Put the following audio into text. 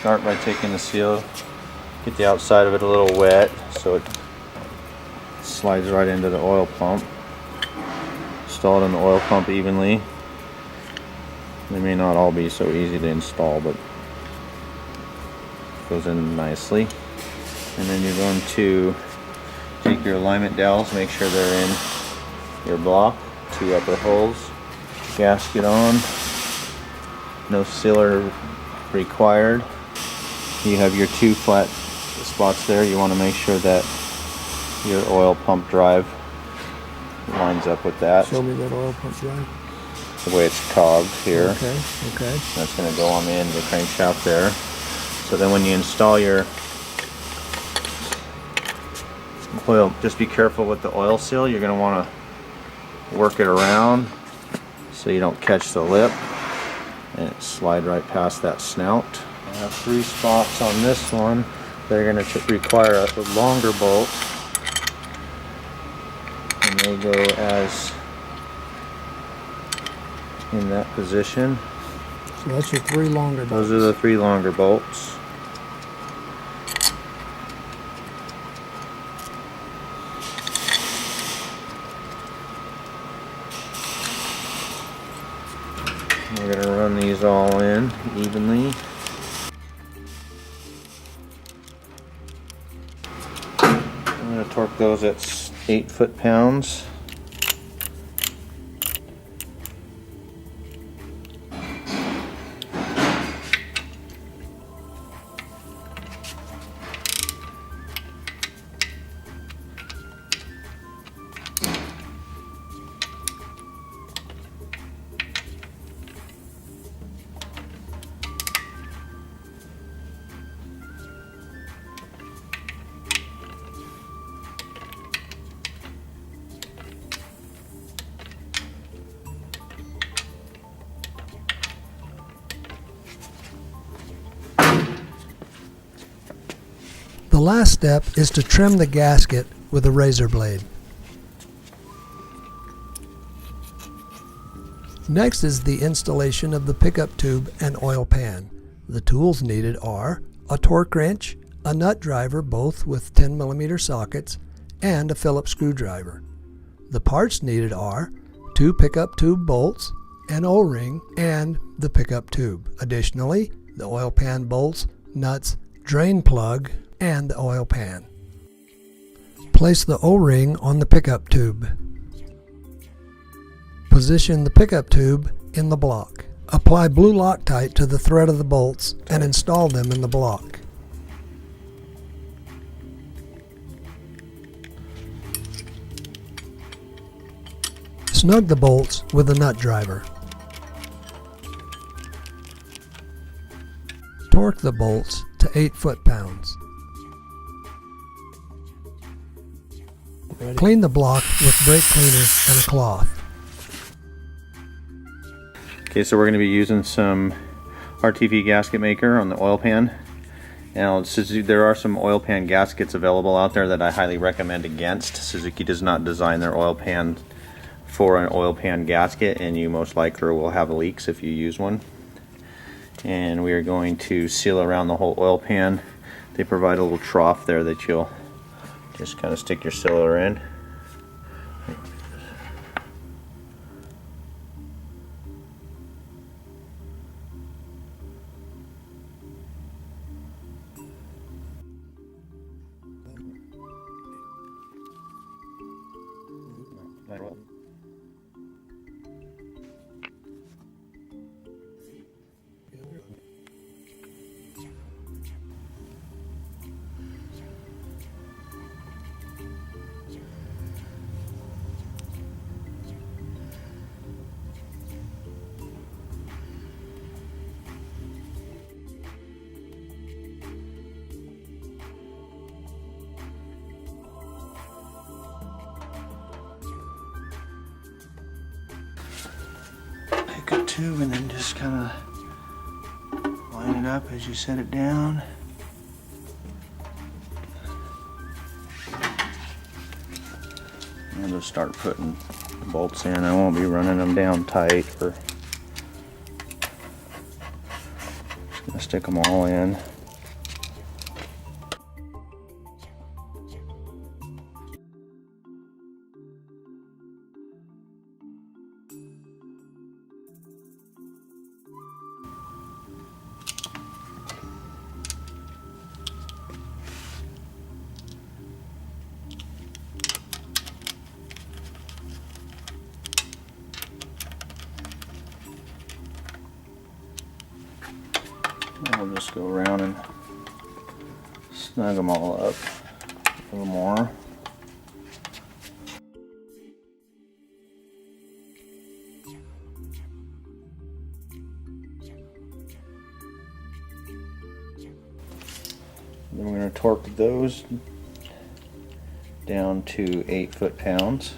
Start by taking the seal, get the outside of it a little wet so it slides right into the oil pump. Install it in the oil pump evenly. They may not all be so easy to install, but it goes in nicely. And then you're going to take your alignment dowels, make sure they're in your block, 2 upper holes, gasket on, no sealer required. You have your 2 flat spots there. You want to make sure that your oil pump drive lines up with that. Show me that oil pump drive. The way it's cogged here. Okay, okay. That's going to go on the end of the crankshaft there. So then when you install your oil, just be careful with the oil seal. You're going to want to work it around so you don't catch the lip and it slide right past that snout. I have 3 spots on this one. They're going to require a longer bolt, and they go as in that position. So that's your 3 longer bolts. Those are the 3 longer bolts. We're going to run these all in evenly. I'm going to torque those at 8 foot-pounds. The last step is to trim the gasket with a razor blade. Next is the installation of the pickup tube and oil pan. The tools needed are a torque wrench, a nut driver, both with 10mm sockets, and a Phillips screwdriver. The parts needed are 2 pickup tube bolts, an O-ring, and the pickup tube. Additionally, the oil pan bolts, nuts, drain plug, and the oil pan. Place the O-ring on the pickup tube. Position the pickup tube in the block. Apply blue Loctite to the thread of the bolts and install them in the block. Snug the bolts with a nut driver. Torque the bolts to 8 foot-pounds. Clean the block with brake cleaner and a cloth. Okay, so we're going to be using some RTV gasket maker on the oil pan. Now, there are some oil pan gaskets available out there that I highly recommend against. Suzuki does not design their oil pan for an oil pan gasket, and you most likely will have leaks if you use one. And we are going to seal around the whole oil pan. They provide a little trough there that you'll just kind of stick your sealer in. Pick a tube and then just kind of line it up as you set it down. And just start putting the bolts in. I won't be running them down tight, or just Stick them all in. And we'll just go around and snug them all up a little more. Then we're going to torque those down to 8 foot-pounds.